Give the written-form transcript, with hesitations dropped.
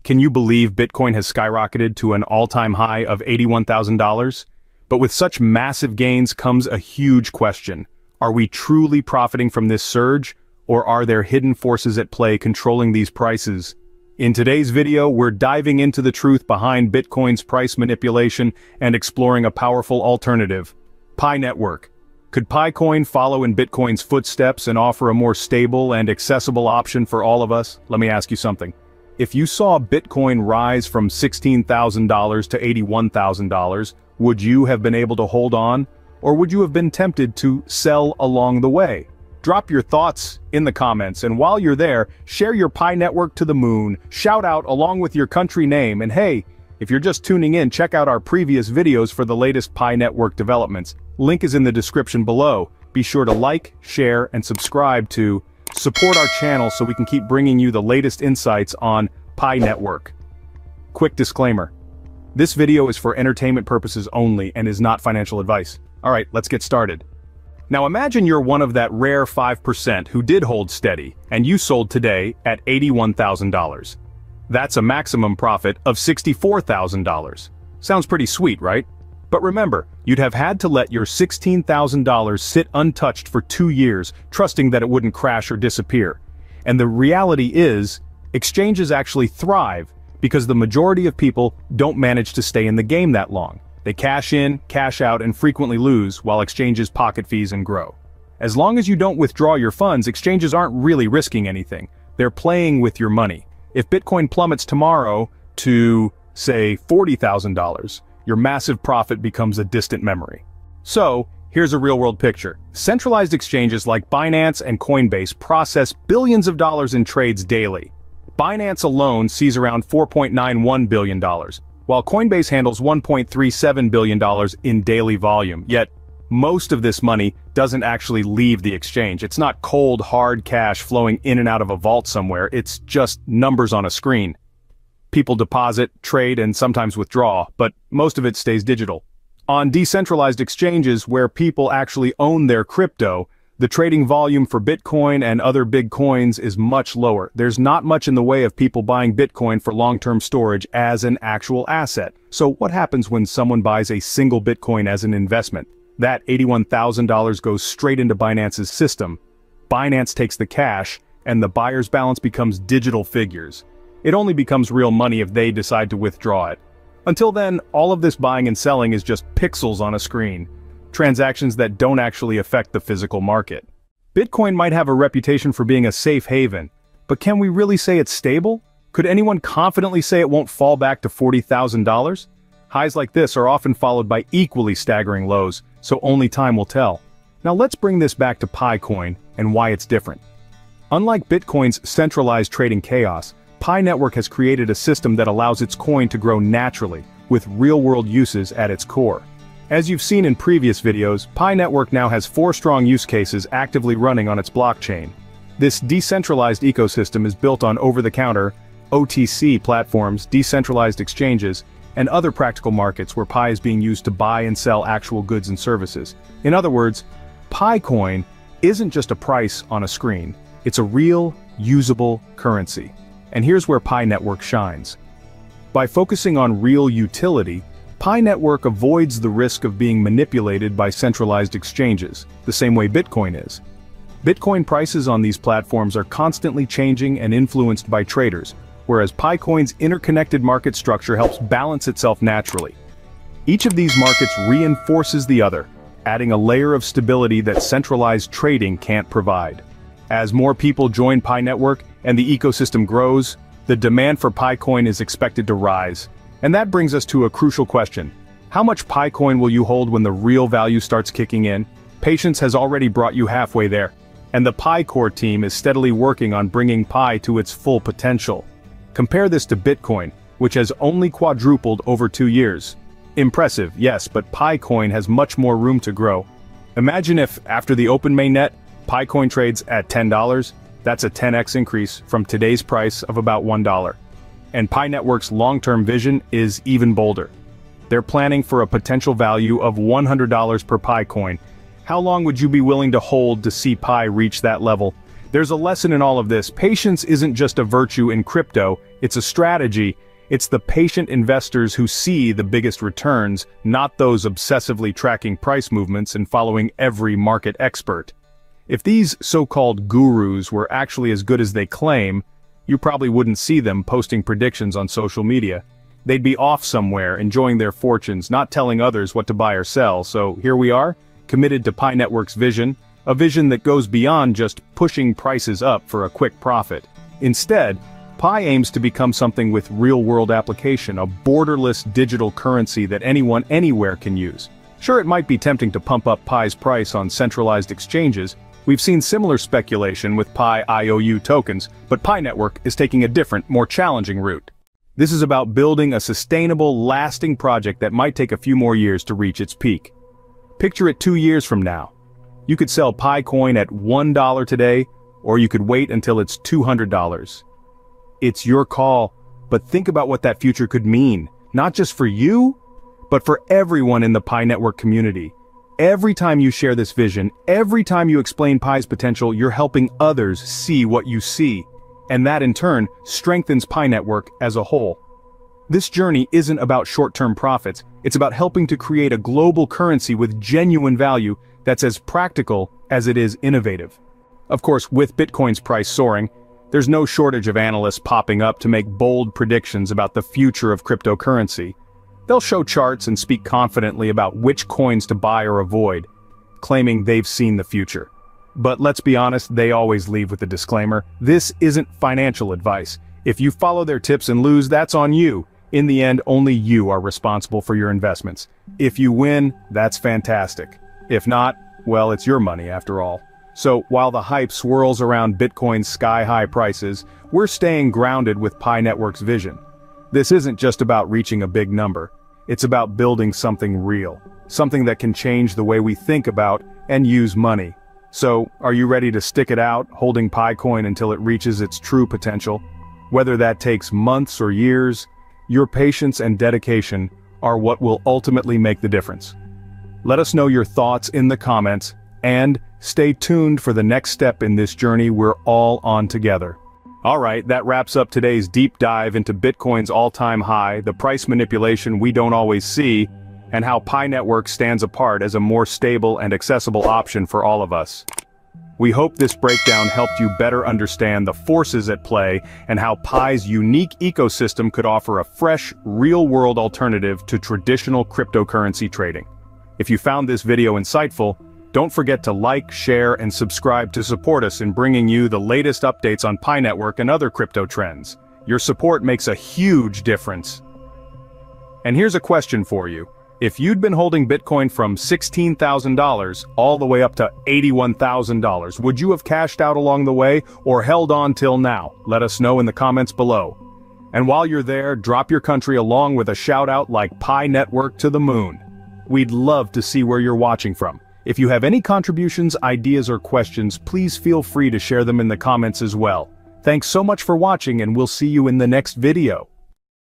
Can you believe Bitcoin has skyrocketed to an all-time high of $81,000? But with such massive gains comes a huge question. Are we truly profiting from this surge, or are there hidden forces at play controlling these prices? In today's video, we're diving into the truth behind Bitcoin's price manipulation and exploring a powerful alternative: Pi Network. Could Pi Coin follow in Bitcoin's footsteps and offer a more stable and accessible option for all of us? Let me ask you something. If you saw Bitcoin rise from $16,000 to $81,000, would you have been able to hold on, or would you have been tempted to sell along the way? Drop your thoughts in the comments, and while you're there, share your Pi Network to the moon, shout out along with your country name, and hey, if you're just tuning in, check out our previous videos for the latest Pi Network developments. Link is in the description below. Be sure to like, share, and subscribe to support our channel so we can keep bringing you the latest insights on Pi Network. Quick disclaimer. This video is for entertainment purposes only and is not financial advice. Alright, let's get started. Now imagine you're one of that rare 5% who did hold steady, and you sold today at $81,000. That's a maximum profit of $64,000. Sounds pretty sweet, right? But remember, you'd have had to let your $16,000 sit untouched for 2 years, trusting that it wouldn't crash or disappear. And the reality is, exchanges actually thrive because the majority of people don't manage to stay in the game that long. They cash in, cash out, and frequently lose, while exchanges pocket fees and grow. As long as you don't withdraw your funds, exchanges aren't really risking anything. They're playing with your money. If Bitcoin plummets tomorrow to, say, $40,000, your massive profit becomes a distant memory. So, here's a real-world picture. Centralized exchanges like Binance and Coinbase process billions of dollars in trades daily. Binance alone sees around $4.91 billion, while Coinbase handles $1.37 billion in daily volume. Yet, most of this money doesn't actually leave the exchange. It's not cold, hard cash flowing in and out of a vault somewhere. It's just numbers on a screen. People deposit, trade, and sometimes withdraw, but most of it stays digital. On decentralized exchanges where people actually own their crypto, the trading volume for Bitcoin and other big coins is much lower. There's not much in the way of people buying Bitcoin for long-term storage as an actual asset. So what happens when someone buys a single Bitcoin as an investment? That $81,000 goes straight into Binance's system. Binance takes the cash, and the buyer's balance becomes digital figures. It only becomes real money if they decide to withdraw it. Until then, all of this buying and selling is just pixels on a screen. Transactions that don't actually affect the physical market. Bitcoin might have a reputation for being a safe haven, but can we really say it's stable? Could anyone confidently say it won't fall back to $40,000? Highs like this are often followed by equally staggering lows, so only time will tell. Now let's bring this back to Pi Coin and why it's different. Unlike Bitcoin's centralized trading chaos, Pi Network has created a system that allows its coin to grow naturally, with real-world uses at its core. As you've seen in previous videos, Pi Network now has 4 strong use cases actively running on its blockchain. This decentralized ecosystem is built on over-the-counter, OTC platforms, decentralized exchanges, and other practical markets where Pi is being used to buy and sell actual goods and services. In other words, Pi Coin isn't just a price on a screen, it's a real, usable currency. And here's where Pi Network shines. By focusing on real utility, Pi Network avoids the risk of being manipulated by centralized exchanges, the same way Bitcoin is. Bitcoin prices on these platforms are constantly changing and influenced by traders, whereas Pi Coin's interconnected market structure helps balance itself naturally. Each of these markets reinforces the other, adding a layer of stability that centralized trading can't provide. As more people join Pi Network and the ecosystem grows, the demand for Pi Coin is expected to rise. And that brings us to a crucial question. How much Pi Coin will you hold when the real value starts kicking in? Patience has already brought you halfway there, and the Pi Core team is steadily working on bringing Pi to its full potential. Compare this to Bitcoin, which has only quadrupled over 2 years. Impressive, yes, but Pi Coin has much more room to grow. Imagine if, after the open mainnet, Pi Coin trades at $10, that's a 10x increase from today's price of about $1. And Pi Network's long-term vision is even bolder. They're planning for a potential value of $100 per Pi coin. How long would you be willing to hold to see Pi reach that level? There's a lesson in all of this. Patience isn't just a virtue in crypto, it's a strategy. It's the patient investors who see the biggest returns, not those obsessively tracking price movements and following every market expert. If these so-called gurus were actually as good as they claim, you probably wouldn't see them posting predictions on social media. They'd be off somewhere, enjoying their fortunes, not telling others what to buy or sell. So here we are, committed to Pi Network's vision, a vision that goes beyond just pushing prices up for a quick profit. Instead, Pi aims to become something with real-world application, a borderless digital currency that anyone anywhere can use. Sure, it might be tempting to pump up Pi's price on centralized exchanges. We've seen similar speculation with Pi IOU tokens, but Pi Network is taking a different, more challenging route. This is about building a sustainable, lasting project that might take a few more years to reach its peak. Picture it 2 years from now. You could sell Pi coin at $1 today, or you could wait until it's $200. It's your call, but think about what that future could mean, not just for you, but for everyone in the Pi Network community. Every time you share this vision, every time you explain Pi's potential, you're helping others see what you see, and that in turn strengthens Pi Network as a whole. This journey isn't about short-term profits, it's about helping to create a global currency with genuine value that's as practical as it is innovative. Of course, with Bitcoin's price soaring, there's no shortage of analysts popping up to make bold predictions about the future of cryptocurrency. They'll show charts and speak confidently about which coins to buy or avoid, claiming they've seen the future. But let's be honest, they always leave with a disclaimer: this isn't financial advice. If you follow their tips and lose, that's on you. In the end, only you are responsible for your investments. If you win, that's fantastic. If not, well, it's your money after all. So, while the hype swirls around Bitcoin's sky-high prices, we're staying grounded with Pi Network's vision. This isn't just about reaching a big number. It's about building something real. Something that can change the way we think about and use money. So, are you ready to stick it out, holding Pi coin until it reaches its true potential? Whether that takes months or years, your patience and dedication are what will ultimately make the difference. Let us know your thoughts in the comments, and stay tuned for the next step in this journey we're all on together. Alright, that wraps up today's deep dive into Bitcoin's all-time high, the price manipulation we don't always see, and how Pi Network stands apart as a more stable and accessible option for all of us. We hope this breakdown helped you better understand the forces at play and how Pi's unique ecosystem could offer a fresh, real-world alternative to traditional cryptocurrency trading. If you found this video insightful, don't forget to like, share, and subscribe to support us in bringing you the latest updates on Pi Network and other crypto trends. Your support makes a huge difference. And here's a question for you. If you'd been holding Bitcoin from $16,000 all the way up to $81,000, would you have cashed out along the way or held on till now? Let us know in the comments below. And while you're there, drop your country along with a shout out like Pi Network to the moon. We'd love to see where you're watching from. If you have any contributions, ideas, or questions, please feel free to share them in the comments as well. Thanks so much for watching, and we'll see you in the next video.